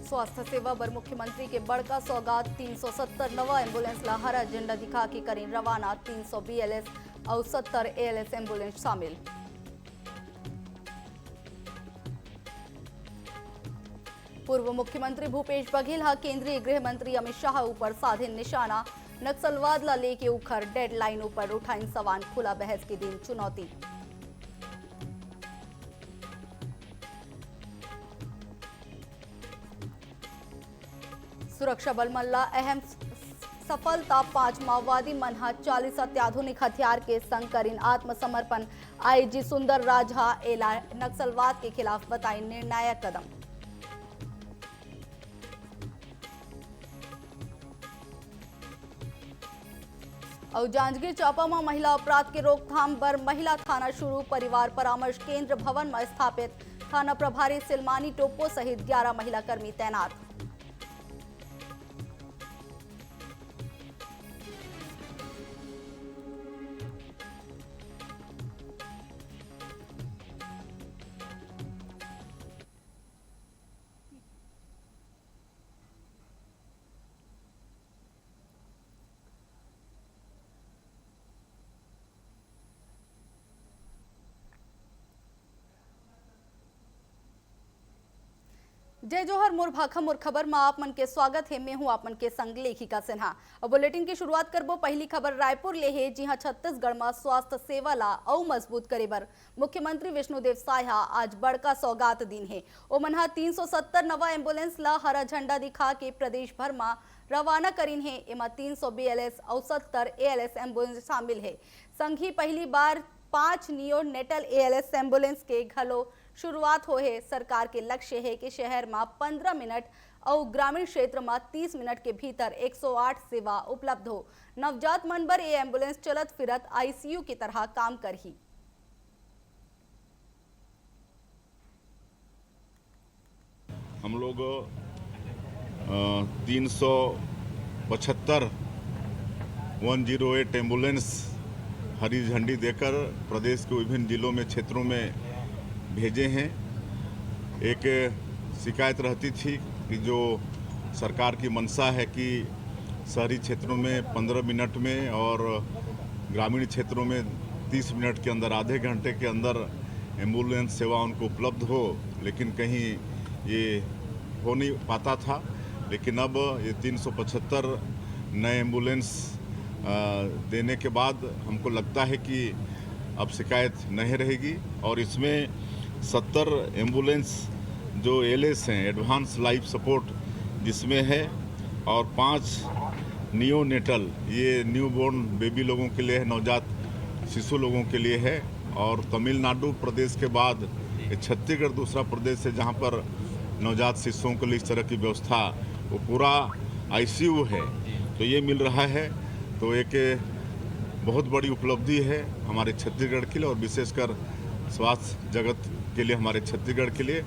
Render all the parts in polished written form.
स्वास्थ्य सेवा बर मुख्यमंत्री के बड़का सौगात 370 नवा एम्बुलेंस ला हरा झंडा दिखा के करी रवाना। 300 BLS और 70 ALS एम्बुलेंस शामिल। पूर्व मुख्यमंत्री भूपेश बघेल हा केंद्रीय गृह मंत्री अमित शाह ऊपर साधे निशाना। नक्सलवाद ला लेके उखर डेडलाइन ऊपर उठाइन सवाल, खुला बहस के दिन चुनौती। सुरक्षा बल मल्ला अहम सफलता। 5 माओवादी मनहा 40 अत्याधुनिक हथियार के संग करीन आत्मसमर्पण। आईजी सुंदर राजा एला नक्सलवाद के खिलाफ बताई निर्णायक कदम। और जांजगीर चांपा में महिला अपराध के रोकथाम बर महिला थाना शुरू। परिवार परामर्श केंद्र भवन में स्थापित। थाना प्रभारी सिलमानी टोप्पो सहित 11 महिला कर्मी तैनात। जय जोहर मोर भाखा मोर खबर में आप मन के स्वागत है। मैं हूं आप मन के संग लेखिका सिन्हा। और बुलेटिन की शुरुआत करबो पहली खबर रायपुर ले है, जी हां छत्तीसगढ़ में स्वास्थ्य सेवा ला और मजबूत करे बर मुख्यमंत्री विष्णुदेव साय आज बड़का सौगात दिन है। ओमन 370 नवा एम्बुलेंस ला हरा झंडा दिखा के प्रदेश भर में रवाना करीन है। एमा 300 BLS और 70 ALS एम्बुलेंस शामिल है। संग ही पहली बार 5 नियोनेटल ALS एम्बुलेंस के घलो शुरुआत हो है। सरकार के लक्ष्य है कि शहर में 15 मिनट और ग्रामीण क्षेत्र में 30 मिनट के भीतर 108 सेवा उपलब्ध हो। नवजात मन बर ये एम्बुलेंस चलत फिरत ICU की तरह काम करही। हम लोग 375 108 एम्बुलेंस हरी झंडी देकर प्रदेश के विभिन्न जिलों में क्षेत्रों में भेजे हैं। एक शिकायत रहती थी कि जो सरकार की मंशा है कि शहरी क्षेत्रों में 15 मिनट में और ग्रामीण क्षेत्रों में 30 मिनट के अंदर, आधे घंटे के अंदर एम्बुलेंस सेवा उनको उपलब्ध हो, लेकिन कहीं ये हो नहीं पाता था। लेकिन अब ये 375 नए एम्बुलेंस देने के बाद हमको लगता है कि अब शिकायत नहीं रहेगी। और इसमें 70 एम्बुलेंस जो ALS हैं, एडवांस लाइफ सपोर्ट जिसमें है, और 5 नियोनेटल, ये न्यूबॉर्न बेबी लोगों के लिए है, नवजात शिशु लोगों के लिए है। और तमिलनाडु प्रदेश के बाद ये छत्तीसगढ़ दूसरा प्रदेश है जहाँ पर नवजात शिशुओं के लिए इस तरह की व्यवस्था, वो पूरा ICU है, तो ये मिल रहा है। तो एक बहुत बड़ी उपलब्धि है हमारे छत्तीसगढ़ के लिए और विशेषकर स्वास्थ्य जगत के लिए, हमारे छत्तीसगढ़ के लिए।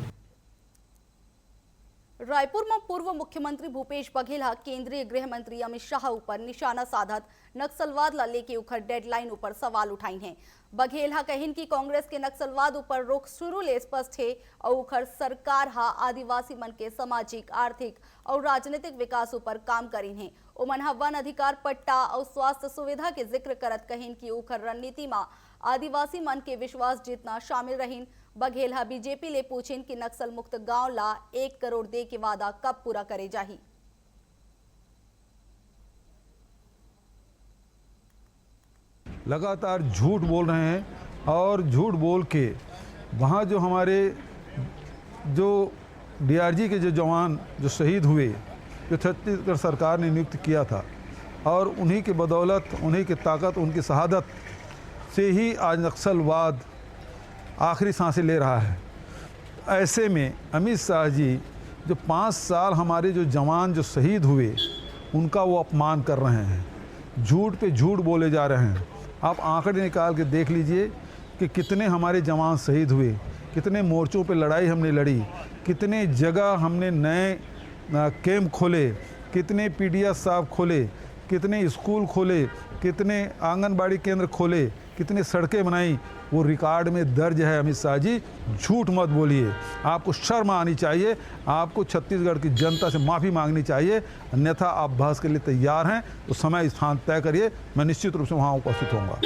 रायपुर में पूर्व मुख्यमंत्री भूपेश बघेल केंद्रीय गृह मंत्री अमित शाह ऊपर निशाना साधत नक्सलवाद ला लेके उखर डेडलाइन ऊपर सवाल उठाई हैं। बघेल कहिन कि कांग्रेस के नक्सलवाद ऊपर रोक शुरू ले स्पष्ट है और उखर सरकार आदिवासी मन के सामाजिक, आर्थिक और राजनीतिक विकास ऊपर काम करीन है। ओमन वन अधिकार पट्टा और स्वास्थ्य सुविधा के जिक्र करत कहिन कि उखर रणनीति में आदिवासी मन के विश्वास जीतना शामिल रहीन। बघेल बीजेपी ले पूछिन कि नक्सल मुक्त गांव ला 1 करोड़ दे के वादा कब पूरा करे जाही। लगातार झूठ बोल रहे हैं और झूठ बोल के वहाँ जो हमारे जो DRG के जो जवान जो शहीद हुए, जो छत्तीसगढ़ सरकार ने नियुक्त किया था, और उन्हीं के बदौलत, उन्हीं की ताकत, उनकी शहादत से ही आज नक्सलवाद आखिरी सांसें ले रहा है। ऐसे में अमित शाह जी जो 5 साल हमारे जो जवान जो शहीद हुए, उनका वो अपमान कर रहे हैं, झूठ पे झूठ बोले जा रहे हैं। आप आंकड़े निकाल के देख लीजिए कि कितने हमारे जवान शहीद हुए, कितने मोर्चों पे लड़ाई हमने लड़ी, कितने जगह हमने नए कैंप खोले, कितने PDS साहब खोले, कितने स्कूल खोले, कितने आंगनबाड़ी केंद्र खोले, कितनी सड़कें बनाई, वो रिकॉर्ड में दर्ज है। अमित शाह जी, झूठ मत बोलिए, आपको शर्म आनी चाहिए, आपको छत्तीसगढ़ की जनता से माफ़ी मांगनी चाहिए, अन्यथा आप बहस के लिए तैयार हैं तो समय स्थान तय करिए, मैं निश्चित रूप से वहाँ उपस्थित होऊंगा।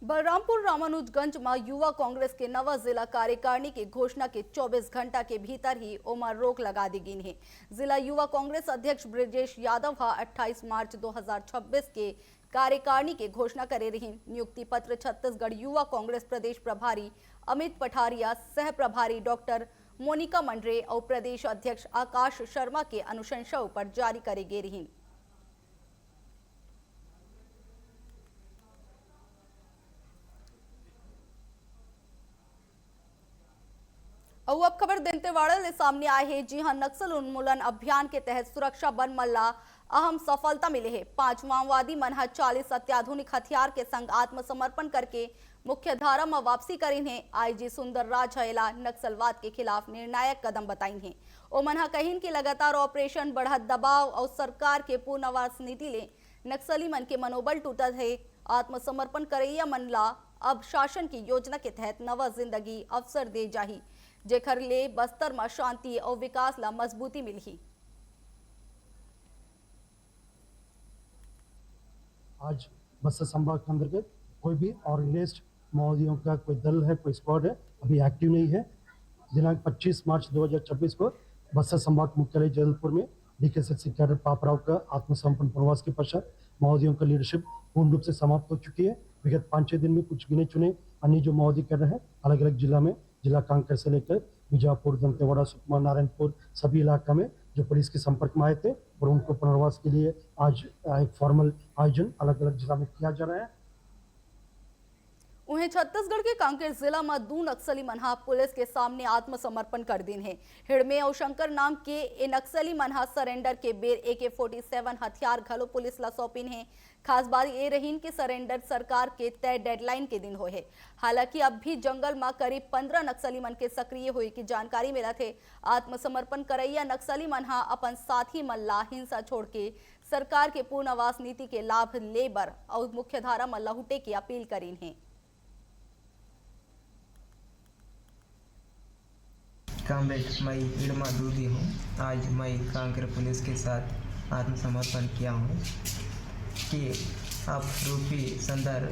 बलरामपुर रामानुजगंज में युवा कांग्रेस के नवा जिला कार्यकारिणी की घोषणा के 24 घंटा के भीतर ही उमर रोक लगा दी गई है। जिला युवा कांग्रेस अध्यक्ष ब्रजेश यादव 28 मार्च 2026 के कार्यकारिणी की घोषणा करे रही। नियुक्ति पत्र छत्तीसगढ़ युवा कांग्रेस प्रदेश प्रभारी अमित पठारिया, सह प्रभारी डॉक्टर मोनिका मंडरे और प्रदेश अध्यक्ष आकाश शर्मा के अनुशंसा पर जारी करे गए रही। और अब खबर दंतेवाड़ा से सामने आए है। जी हां, नक्सल उन्मूलन अभियान के तहत सुरक्षा बल मल्ला अहम सफलता मिले है। 5 माओवादी मन 40 अत्याधुनिक हथियार के संग आत्मसमर्पण करके मुख्य धारा में वापसी करी है। आईजी सुंदर राज हैला नक्सलवाद के खिलाफ निर्णायक कदम बताई है। ओमन कहीन की लगातार ऑपरेशन बढ़त दबाव और सरकार के पुनर्वास नीति ले नक्सली मन के मनोबल टूटत है। आत्मसमर्पण करैया मन ला अब शासन की योजना के तहत नवा जिंदगी अवसर दे जाही, जेकर ले बस्तर में शांति और विकास ला मजबूती मिली। आज बस्तर संभाग के अंतर्गत कोई भी ऑर्गेनाइज्ड माओवादियों का कोई दल है, कोई स्क्वाड है, अभी एक्टिव नहीं है। दिनांक 25 मार्च 2026 को बस्तर संभाग मुख्यालय जबलपुर में DKSC कैडर पापराव का आत्मसमर्पण प्रवास के पश्चात माओवादियों का लीडरशिप पूर्ण रूप से समाप्त हो चुकी है। विगत 5-6 दिन में कुछ गिने चुने अन्य जो माओवादी कैडर है अलग अलग जिला में, जिला कांकेर से लेकर बीजापुर, दंतेवाड़ा, सुकमा, नारायणपुर सभी इलाका में जो पुलिस के संपर्क में आए थे और उनको पुनर्वास के लिए आज एक फॉर्मल आयोजन अलग अलग जिला में किया जा रहा है। उन्हें छत्तीसगढ़ के कांकेर जिला में 2 नक्सली मनहा पुलिस के सामने आत्मसमर्पण कर दिन है। हिड़मे और शंकर नाम के ए नक्सली मनहा सरेंडर के बेर AK-47 हथियार घलो पुलिस ला सौंपिन है। खास बात ये रहीन कि सरेंडर सरकार के तय डेडलाइन के दिन होए। हालांकि अब भी जंगल में करीब 15 नक्सली मन के सक्रिय हुई की जानकारी मिला थे। आत्मसमर्पण करैया नक्सली मनहा अपन साथी मन ला हिंसा छोड़ के सरकार के पुनर्वास नीति के लाभ लेबर और मुख्य धारा में लहुटे की अपील करीन है। कामरेड मैं इड़मा दूधी हूँ। आज मैं कांकेर पुलिस के साथ आत्मसमर्पण किया हूँ कि अब रूपी, संदर,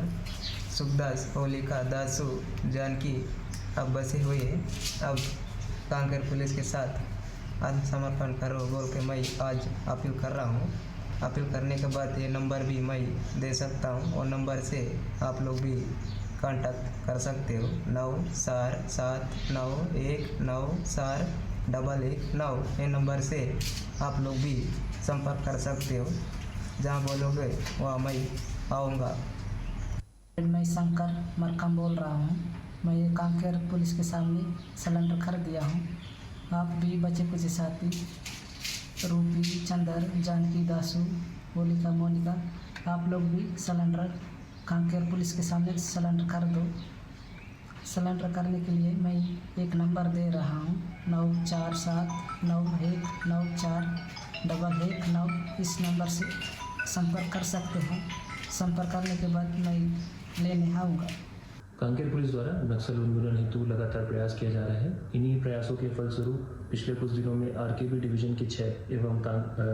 सुखदास, होलिका, दासू, जानकी अब बसे हुए। अब कांकेर पुलिस के साथ आत्मसमर्पण करो बोल के मैं आज अपील कर रहा हूँ। अपील करने के बाद ये नंबर भी मैं दे सकता हूँ और नंबर से आप लोग भी कांटेक्ट कर सकते हो। 947919119 ये नंबर से आप लोग भी संपर्क कर सकते हो। जहाँ बोलोगे वहाँ मैं आऊँगा। मैं शंकर मरकम बोल रहा हूँ। मैं ये कांकेर पुलिस के सामने सिलेंडर कर दिया हूँ। आप भी बचे कुछ साथी रूपी, चंदर, जानकी, दासू, होलिका, मोनिका आप लोग भी सिलेंडर कांकेर पुलिस के सामने सिलेंडर कर दो। सिलेंडर करने के लिए मैं एक नंबर दे रहा हूँ 94791941119। इस नंबर से संपर्क कर सकते हैं। संपर्क करने के बाद मैं लेने आऊँगा। कांकेर पुलिस द्वारा नक्सल उन्मूलन हेतु लगातार प्रयास किया जा रहा है। इन्हीं प्रयासों के फलस्वरूप पिछले कुछ दिनों में RKB डिवीजन के 6 एवं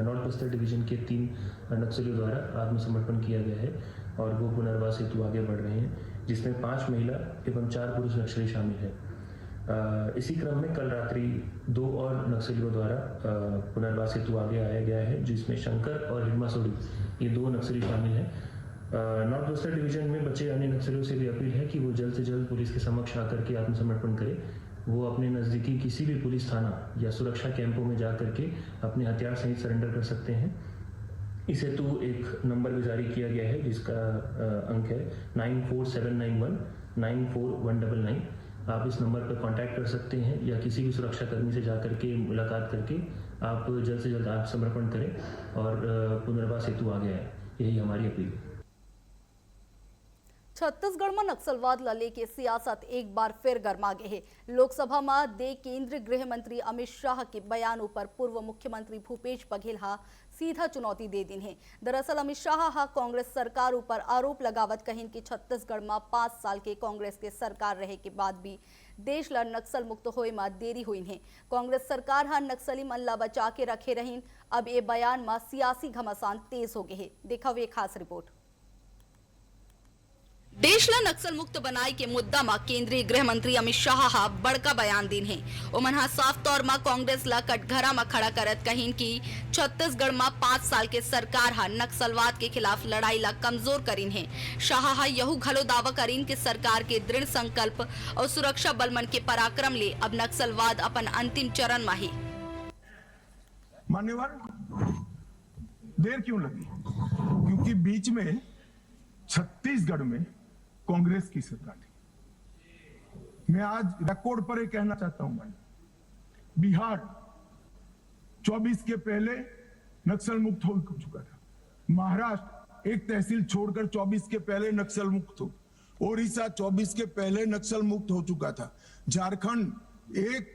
नॉर्थ बस्तर डिवीजन के 3 नक्सलियों द्वारा आत्मसमर्पण किया गया है और वो पुनर्वास हेतु आगे बढ़ रहे हैं, जिसमें 5 महिला एवं 4 पुरुष नक्सली शामिल हैं। इसी क्रम में कल रात्रि 2 और नक्सलियों द्वारा पुनर्वास हेतु आगे आया गया है, जिसमें शंकर और हिरमा सोडी ये 2 नक्सली शामिल हैं। नॉर्थ बस्तर डिवीजन में बचे अन्य नक्सलियों से भी अपील है कि वो जल्द से जल्द पुलिस के समक्ष आकर के आत्मसमर्पण करें। वो अपने नज़दीकी किसी भी पुलिस थाना या सुरक्षा कैंपों में जा करके अपने हथियार सहित सरेंडर कर सकते हैं। इस हेतु एक नंबर भी जारी किया गया है जिसका अंक है 9479194199। आप इस नंबर पर कांटेक्ट कर सकते हैं या किसी भी सुरक्षा कर्मी से जा करके मुलाकात करके आप जल्द से जल्द आत्मसमर्पण करें और पुनर्वास हेतु आगे आए। यही हमारी अपील है। छत्तीसगढ़ में नक्सलवाद लले के सियासत एक बार फिर गरमा गए है। लोकसभा में दे केंद्रीय गृह मंत्री अमित शाह के बयान पर पूर्व मुख्यमंत्री भूपेश बघेल हा सीधा चुनौती दे दी है। दरअसल अमित शाह हा कांग्रेस सरकार ऊपर आरोप लगावत कहिन कि छत्तीसगढ़ में 5 साल के कांग्रेस के सरकार रहे के बाद भी देश ला नक्सल मुक्त होए में देरी हुई है। कांग्रेस सरकार हा नक्सली मन ला बचा के रखे रहीन। अब ये बयान में सियासी घमासान तेज हो गए है। देखा हुए खास रिपोर्ट। देश ला नक्सल मुक्त बनाए के मुद्दा में केंद्रीय गृह मंत्री अमित शाह हा बड़का बयान दिन है। ओमन हा साफ तौर में कांग्रेस ला कटघरा में खड़ा करत कहिन कि छत्तीसगढ़ में 5 साल के सरकार हा नक्सलवाद के खिलाफ लड़ाई ला कमजोर करीन है। शाह हा यहू घलो दावा करीन कि सरकार के दृढ़ संकल्प और सुरक्षा बल मन के पराक्रम ले अब नक्सलवाद अपन अंतिम चरण में है। मान्यवर, देर क्यों लगी? क्योंकि बीच में छत्तीसगढ़ में कांग्रेस की सरकार थी। मैं आज रिकॉर्ड पर ये कहना चाहता हूं, बिहार 24 के पहले नक्सल मुक्त हो चुका था। महाराष्ट्र एक तहसील छोड़कर 24 के पहले नक्सल मुक्त हो। ओडिशा 24 के पहले नक्सल मुक्त हो चुका था। झारखंड एक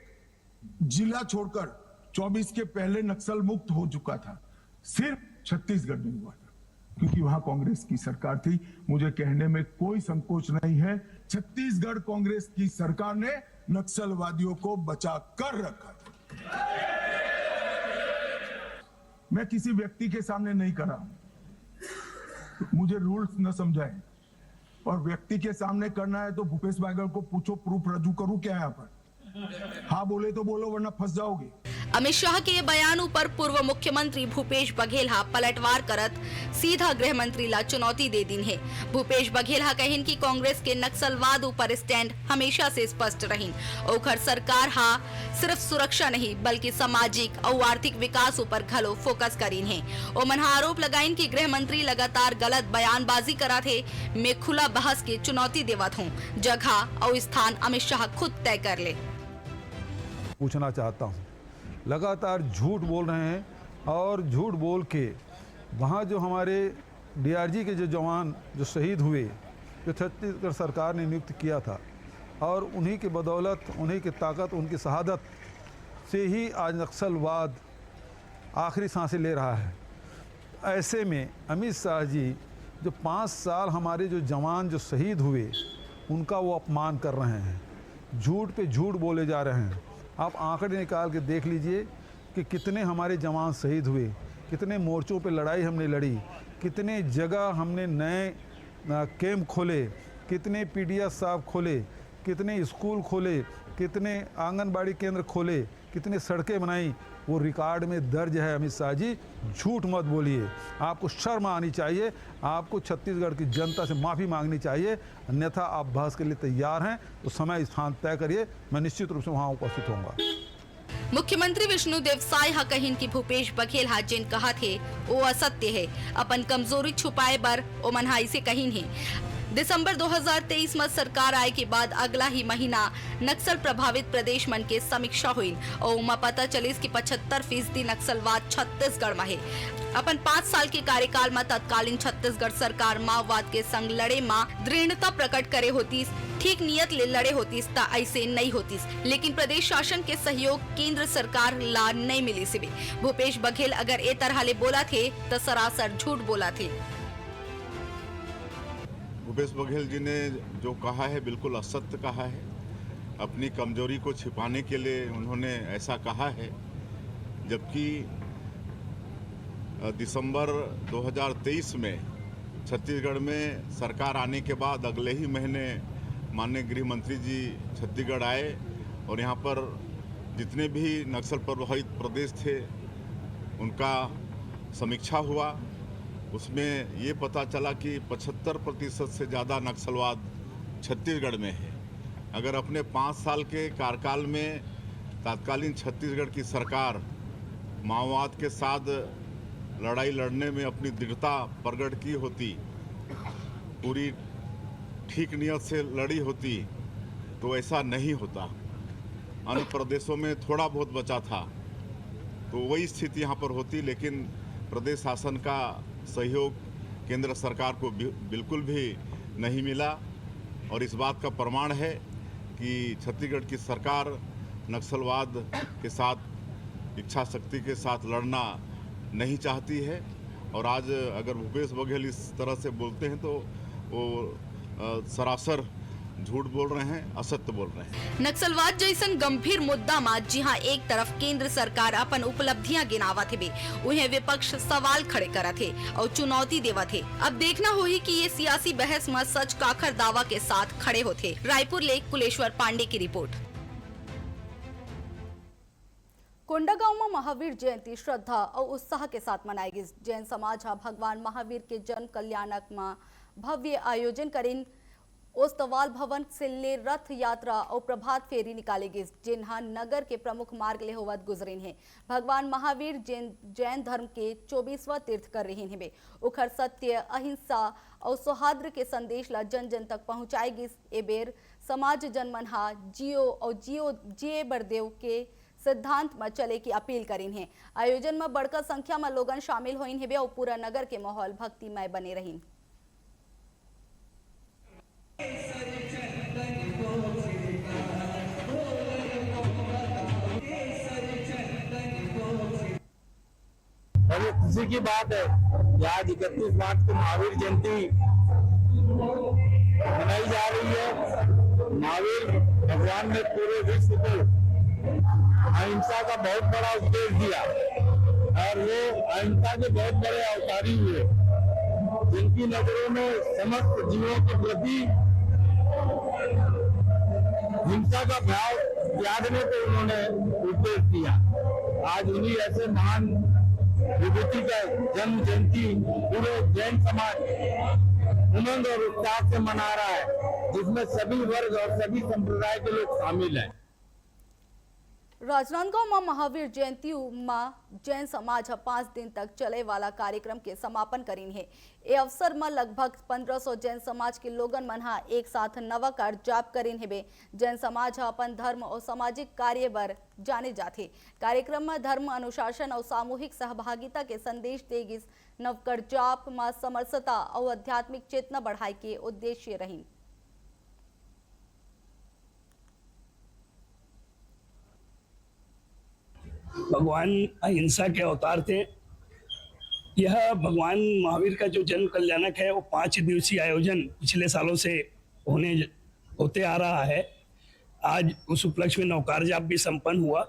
जिला छोड़कर 24 के पहले नक्सल मुक्त हो चुका था। सिर्फ छत्तीसगढ़ नहीं हुआ था क्योंकि वहां कांग्रेस की सरकार थी। मुझे कहने में कोई संकोच नहीं है, छत्तीसगढ़ कांग्रेस की सरकार ने नक्सलवादियों को बचा कर रखा था। मैं किसी व्यक्ति के सामने नहीं कर रहा हूं, मुझे रूल्स न समझाएं। और व्यक्ति के सामने करना है तो भूपेश बघेल को पूछो, प्रूफ रजू करूं क्या यहाँ पर? हाँ बोले तो बोलो, वरना फंस जाओगे। अमित शाह के बयान पर पूर्व मुख्यमंत्री भूपेश बघेल हा पलटवार करत सीधा गृह मंत्री ला चुनौती दे दी है। भूपेश बघेल हा कहिन कि कांग्रेस के नक्सलवाद ऊपर स्टैंड हमेशा से स्पष्ट रही। ओखर सरकार हा सिर्फ सुरक्षा नहीं बल्कि सामाजिक और आर्थिक विकास ऊपर घलो फोकस करीन है। ओमन हा आरोप लगाइन कि गृह मंत्री लगातार गलत बयानबाजी करा थे। मैं खुला बहस के चुनौती देवत हूँ। जगह और स्थान अमित शाह खुद तय कर ले। पूछना चाहता हूँ, लगातार झूठ बोल रहे हैं और झूठ बोल के वहाँ जो हमारे डीआरजी के जो जवान जो शहीद हुए, जो छत्तीसगढ़ सरकार ने नियुक्त किया था, और उन्हीं के बदौलत, उन्हीं की ताकत, उनकी शहादत से ही आज नक्सलवाद आखिरी सांसें ले रहा है। ऐसे में अमित शाह जी जो 5 साल हमारे जो जवान जो शहीद हुए उनका वो अपमान कर रहे हैं, झूठ पे झूठ बोले जा रहे हैं। आप आंकड़े निकाल के देख लीजिए कि कितने हमारे जवान शहीद हुए, कितने मोर्चों पे लड़ाई हमने लड़ी, कितने जगह हमने नए कैंप खोले, कितने पीडीएस साहब खोले, कितने स्कूल खोले, कितने आंगनबाड़ी केंद्र खोले, कितने सड़कें बनाई। वो रिकॉर्ड में दर्ज है। अमित शाह जी, झूठ मत बोलिए। आपको शर्म आनी चाहिए। आपको छत्तीसगढ़ की जनता से माफ़ी मांगनी चाहिए, अन्यथा आप बहस के लिए तैयार हैं तो समय स्थान तय करिए, मैं निश्चित रूप से वहाँ उपस्थित होऊंगा। मुख्यमंत्री विष्णुदेव साय हा कहिन कि भूपेश बघेल हा जिन कहा थे वो असत्य है। अपन कमजोरी छुपाए बर ओमन हा इसे कहिन है। दिसंबर 2023 में सरकार आए के बाद अगला ही महीना नक्सल प्रभावित प्रदेश मन के समीक्षा हुई और उमा पता चलिस कि 75% नक्सलवाद छत्तीसगढ़ में है। अपन 5 साल के कार्यकाल में तत्कालीन छत्तीसगढ़ सरकार माओवाद के संग लड़े में दृढ़ता प्रकट करे होतीस, ठीक नियत ले लड़े होतीस ता ऐसे नहीं होतीस। लेकिन प्रदेश शासन के सहयोग केंद्र सरकार ला नहीं मिली सिवे। भूपेश बघेल अगर ए तरह ले बोला थे तो सरासर झूठ बोला थे। भूपेश बघेल जी ने जो कहा है बिल्कुल असत्य कहा है। अपनी कमजोरी को छिपाने के लिए उन्होंने ऐसा कहा है, जबकि दिसंबर 2023 में छत्तीसगढ़ में सरकार आने के बाद अगले ही महीने माननीय गृह मंत्री जी छत्तीसगढ़ आए और यहाँ पर जितने भी नक्सल प्रभावित प्रदेश थे उनका समीक्षा हुआ। उसमें ये पता चला कि 75% से ज़्यादा नक्सलवाद छत्तीसगढ़ में है। अगर अपने 5 साल के कार्यकाल में तत्कालीन छत्तीसगढ़ की सरकार माओवाद के साथ लड़ाई लड़ने में अपनी दृढ़ता प्रकट की होती, पूरी ठीक नियत से लड़ी होती, तो ऐसा नहीं होता। अन्य प्रदेशों में थोड़ा बहुत बचा था तो वही स्थिति यहाँ पर होती। लेकिन प्रदेश शासन का सहयोग केंद्र सरकार को बिल्कुल भी नहीं मिला और इस बात का प्रमाण है कि छत्तीसगढ़ की सरकार नक्सलवाद के साथ इच्छा शक्ति के साथ लड़ना नहीं चाहती है। और आज अगर भूपेश बघेल इस तरह से बोलते हैं तो वो सरासर झूठ बोल रहे हैं, असत्य बोल रहे हैं। नक्सलवाद जैसन गंभीर मुद्दा में जहां एक तरफ केंद्र सरकार अपन उपलब्धियां गिनावत है, उन्हें विपक्ष सवाल खड़े करत है और चुनौती देवत है। अब देखना होगी कि ये सियासी बहस में सच काखर दावा के साथ खड़े होते। रायपुर लेक कुलेश्वर पांडे की रिपोर्ट। कोंडागांव में महावीर जयंती श्रद्धा और उत्साह के साथ मनाई गई। जैन समाज भगवान महावीर के जन्म कल्याणक में भव्य आयोजन करीन ओस्तवाल भवन से ले रथ यात्रा और प्रभात फेरी निकाली गई, जिन्हा नगर के प्रमुख मार्ग ले होवत गुजरीन है। भगवान महावीर जैन धर्म के 24वां तीर्थ कर रही है। उखर सत्य, अहिंसा और सौहार्द के संदेश ला जन जन तक पहुंचाई गई। ए बेर समाज जनमनहा जिये बरदेव के सिद्धांत में चले की अपील करीन है। आयोजन में बड़का संख्या में लोगन शामिल होइन है और पूरा नगर के माहौल भक्तिमय बने रहीन। बड़ी खुशी की बात है कि आज 31 मार्च को महावीर जयंती मनाई जा रही है। महावीर भगवान ने पूरे विश्व को अहिंसा का बहुत बड़ा उपदेश दिया और वो अहिंसा के बहुत बड़े अवतारी हुए, जिनकी नजरों में समस्त जीवों के प्रति हिंसा का भाव त्यागने को उन्होंने उपदेश दिया। आज उन्हीं ऐसे महान विभूति का जन्म जयंती पूरे जैन समाज उमंग और उत्साह से मना रहा है, जिसमें सभी वर्ग और सभी संप्रदाय के लोग शामिल हैं। राजनांदगांव में महावीर जयंती में जैन समाज 5 दिन तक चले वाला कार्यक्रम के समापन करीन है। ए अवसर में लगभग 1500 जैन समाज के लोगन मनहा एक साथ नवाकार जाप करीन है। जैन समाज अपन धर्म और सामाजिक कार्य बर जाने जाते। कार्यक्रम में धर्म अनुशासन और सामूहिक सहभागिता के संदेश देगी। नवकर जाप में समरसता और आध्यात्मिक चेतना बढ़ाई के उद्देश्य रही। भगवान अहिंसा के अवतार थे। यह भगवान महावीर का जो जन्म कल्याणक है वो 5 दिवसीय आयोजन पिछले सालों से होते आ रहा है। आज उस उपलक्ष्य में नवकार जाप भी संपन्न हुआ।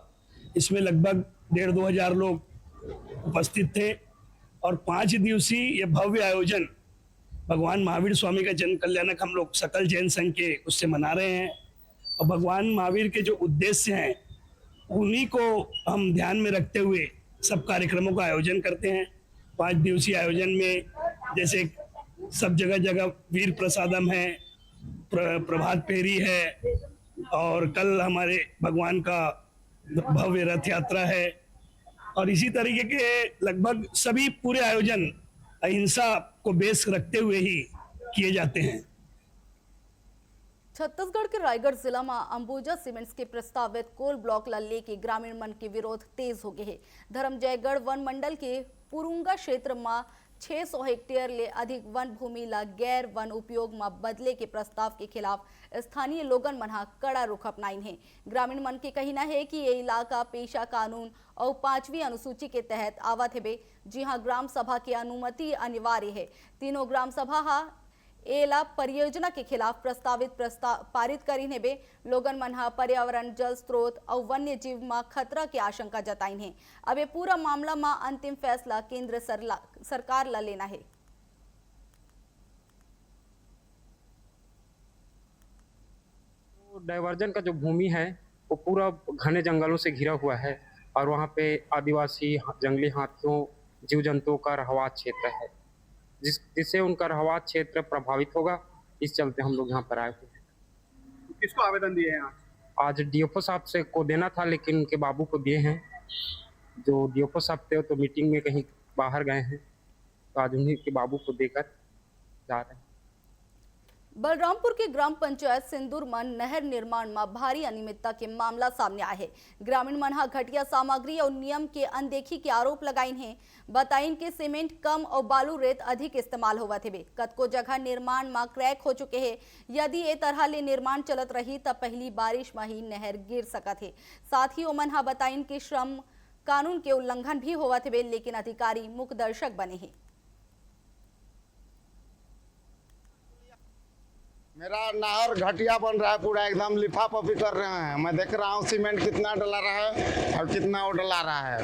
इसमें लगभग 1,500-2 हजार लोग उपस्थित थे और 5 दिवसीय ये भव्य आयोजन भगवान महावीर स्वामी का जन्म कल्याणक हम लोग सकल जैन संघ के उससे मना रहे हैं। और भगवान महावीर के जो उद्देश्य हैं उन्हीं को हम ध्यान में रखते हुए सब कार्यक्रमों का आयोजन करते हैं। 5 दिवसीय आयोजन में जैसे सब जगह जगह वीर प्रसादम है, प्रभात फेरी है और कल हमारे भगवान का भव्य रथ यात्रा है और इसी तरीके के लगभग सभी पूरे आयोजन अहिंसा को बेस रखते हुए ही किए जाते हैं। छत्तीसगढ़ के रायगढ़ जिला में अंबुजा सीमेंट्स के प्रस्तावित कोल ब्लॉक ला लेके ग्रामीण मन के विरोध तेज हो गए है। धर्मजयगढ़ वन मंडल के पुरुंगा क्षेत्र में 600 हेक्टेयर ले अधिक वन भूमि ला गैर वन उपयोग में बदले के प्रस्ताव के खिलाफ स्थानीय लोगन मन कड़ा रुख अपनाइन है। ग्रामीण मन के कहना है कि ये इलाका पेशा कानून और 5वीं अनुसूची के तहत आवत है, जी हाँ ग्राम सभा की अनुमति अनिवार्य है। तीनों ग्राम सभा एला परियोजना के खिलाफ पारित करीन है। लोगन मनहा पर्यावरण, जल स्रोत और वन्य जीव में खतरा की आशंका जताइन है। अब ये पूरा मामला में अंतिम फैसला केंद्र सरकार ला लेना है। डाइवर्जन का जो भूमि है वो पूरा घने जंगलों से घिरा हुआ है और वहाँ पे आदिवासी जंगली हाथियों, जीव जंतुओं का रहवास क्षेत्र है, जिससे उनका रहवास क्षेत्र प्रभावित होगा। इस चलते हम लोग यहाँ पर आए हुए हैं। किसको आवेदन दिए हैं? आज डीएफओ साहब से को देना था, लेकिन उनके बाबू को दिए हैं। जो डीएफओ साहब थे तो मीटिंग में कहीं बाहर गए हैं, तो आज उन्हीं के बाबू को देकर जा रहे हैं। बलरामपुर के ग्राम पंचायत सिंदूर मन नहर निर्माण में भारी अनियमितता के मामला सामने आया है। ग्रामीण मन घटिया सामग्री और नियम के अनदेखी के आरोप लगाइन है। बताइन के सीमेंट कम और बालू रेत अधिक इस्तेमाल होवत है। कतको जगह निर्माण में क्रैक हो चुके हैं। यदि ए तरह ले निर्माण चलत रही तब पहली बारिश में ही नहर गिर सकत है। साथ ही ओमन बताइन के श्रम कानून के उल्लंघन भी होवत है, लेकिन अधिकारी मुख्य दर्शक बने हैं। मेरा नहर घटिया बन रहा है, पूरा एकदम लिफाफी कर रहे हैं। मैं देख रहा हूँ सीमेंट कितना डला रहा है और कितना वो डला रहा है।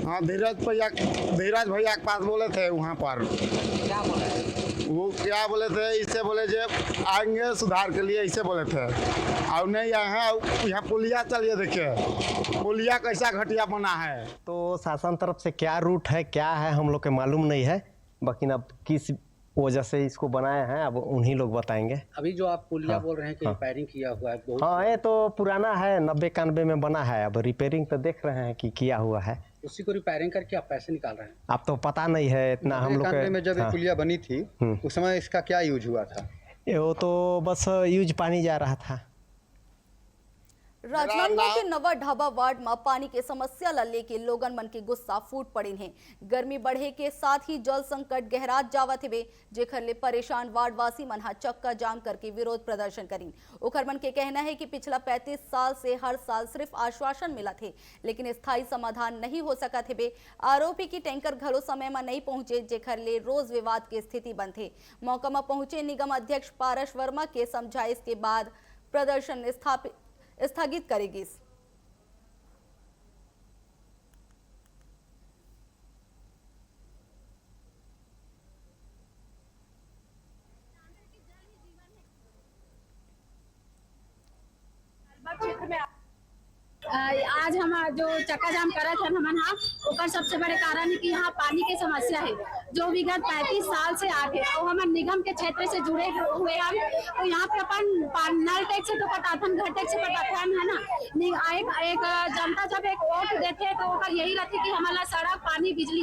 हाँ, धीरज भैया के पास बोले थे वहाँ पर। क्या बोले? वो क्या बोले थे, इससे बोले जे आएंगे सुधार के लिए, इसे बोले थे। और नहीं आए हैं। यहाँ पुलिया चलिए देखिए, पुलिया कैसा घटिया बना है। तो शासन तरफ से क्या रूट है, क्या है, हम लोग के मालूम नहीं है। बाकी अब किस वजह से इसको बनाया है, अब उन्हीं लोग बताएंगे। अभी जो आप पुलिया बोल रहे हैं कि रिपेयरिंग किया हुआ है, हाँ, ये तो पुराना है, 90-91 में बना है। अब रिपेयरिंग तो देख रहे हैं कि किया हुआ है। उसी को रिपेयरिंग करके आप पैसे निकाल रहे हैं। अब तो पता नहीं है इतना हम लोग में जब ये पुलिया बनी थी उस समय इसका क्या यूज हुआ था? वो तो बस यूज पानी जा रहा था। राजनांदगांव के नवा ढाबा वार्ड में पानी के समस्या ला लेके लोगन मन के गुस्सा फूट पड़े हैं। गर्मी बढ़े के साथ ही जल संकट गहरात जावत है, जेखर ले परेशान वार्ड वासी मन चक्का जाम करके विरोध प्रदर्शन करीन। ओखर मन के कहना है कि पिछला 35 साल से हर साल सिर्फ आश्वासन मिला थे, लेकिन स्थायी समाधान नहीं हो सका थे। आरोपी की टैंकर घलो समय में नहीं पहुंचे, जेखर ले रोज विवाद के स्थिति बनते। मौका में पहुंचे निगम अध्यक्ष पारस वर्मा के समझाइश के बाद प्रदर्शन स्थगित करेगी। क्षेत्र में आज हम जो चक्का जाम करा थे हमन ओकर सबसे बड़े कारण है कि यहाँ पानी की समस्या है, जो विगत 35 साल से आके और हम निगम के क्षेत्र से जुड़े हुए हम। तो यहाँ पे अपन नल टैक्स से तो पटाथन, घर टैक्स से पटाथन है ना। एक जनता जब एक वोट देते हैं तो ओकर यही रहती कि हमारा सड़क, पानी, बिजली,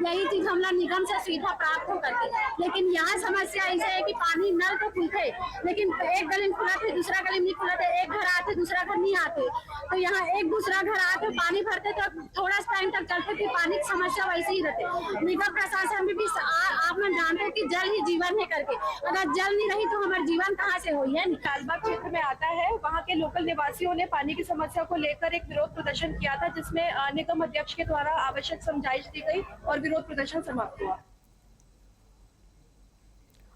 यही चीज हमारा निगम से सुविधा प्राप्त हो करके। लेकिन यहाँ समस्या ऐसे है कि पानी नल तो खुलते, लेकिन एक गली में खुला थे, दूसरा गली में नहीं खुला थे, एक घर आते दूसरा घर नहीं आते। तो यहाँ एक दूसरा घर आते पानी भरते तो थोड़ा टाइम तक चलते थे। पानी की समस्या वैसे ही रहते। निगम प्रशासन में भी आप मन जानते हैं कि जल ही जीवन है करके। अगर जल नहीं रही तो हमारा जीवन कहाँ से हुई है। लालबाग क्षेत्र में आता है, वहाँ के लोकल निवासियों ने पानी की समस्या को लेकर एक विरोध प्रदर्शन किया था, जिसमें निगम अध्यक्ष के द्वारा आवश्यक समझाइश दी गई और विरोध प्रदर्शन समाप्त हुआ।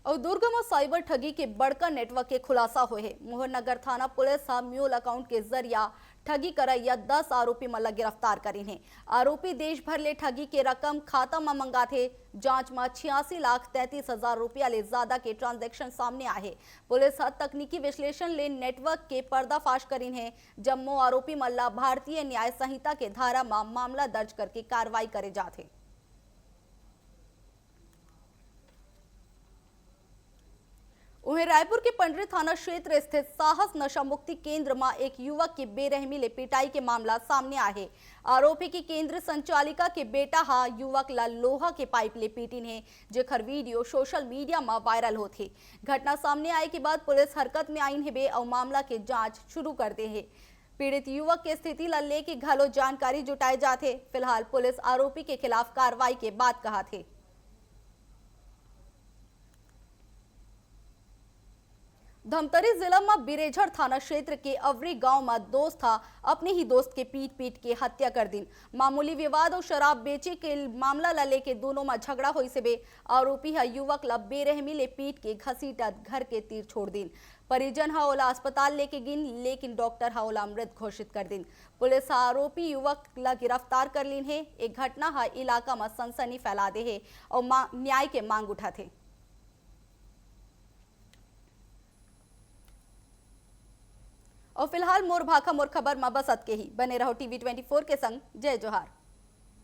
और दुर्गम और साइबर ठगी के बड़का नेटवर्क के खुलासा हुए है। मोहननगर थाना पुलिस म्यूल अकाउंट के जरिया ठगी करैया 10 आरोपी मन गिरफ्तार करीन है। आरोपी देश भर ले ठगी के रकम खाता में मंगा थे। जांच में 86,33,000 रुपया ले ज्यादा के ट्रांजैक्शन सामने आए। पुलिस तकनीकी विश्लेषण ले नेटवर्क के पर्दाफाश करीन है। जम्मू आरोपी मल्ला भारतीय न्याय संहिता के धारा में मामला दर्ज करके कार्रवाई करे जाते। वहीं रायपुर के पंडरी थाना क्षेत्र स्थित साहस नशा मुक्ति केंद्र में एक युवक की बेरहमी ले पिटाई के मामला सामने आया है। आरोपी की केंद्र संचालिका के बेटा युवक ला लोहा के पाइप ले पीटिन है, जेखर वीडियो सोशल मीडिया में वायरल होते। घटना सामने आए के बाद पुलिस हरकत में आईन है और मामला के जांच शुरू करते हैं। पीड़ित युवक के स्थिति ला लेके घलो जानकारी जुटाए जाते। फिलहाल पुलिस आरोपी के खिलाफ कार्रवाई के बाद कहा थे। धमतरी जिला में बिरेझर थाना क्षेत्र के अवरी गांव में दोस्त अपने ही दोस्त के पीट के हत्या कर दी। मामूली विवाद और शराब बेचे के मामला ला लेके दोनों में झगड़ा हुई से आरोपी युवक ला बेरहमी ले पीट के घसीटत घर के तीर छोड़ दिन। परिजन ओला अस्पताल लेके गिन, लेकिन डॉक्टर ओला मृत घोषित कर दिन। पुलिस आरोपी युवक ला गिरफ्तार कर लीन है। एक घटना इलाका में सनसनी फैला दे है और न्याय के मांग उठा थे। और फिलहाल मोर भाखा मोर खबर में बस अतके ही। बने रहो TV 24 के संग। जय जोहार।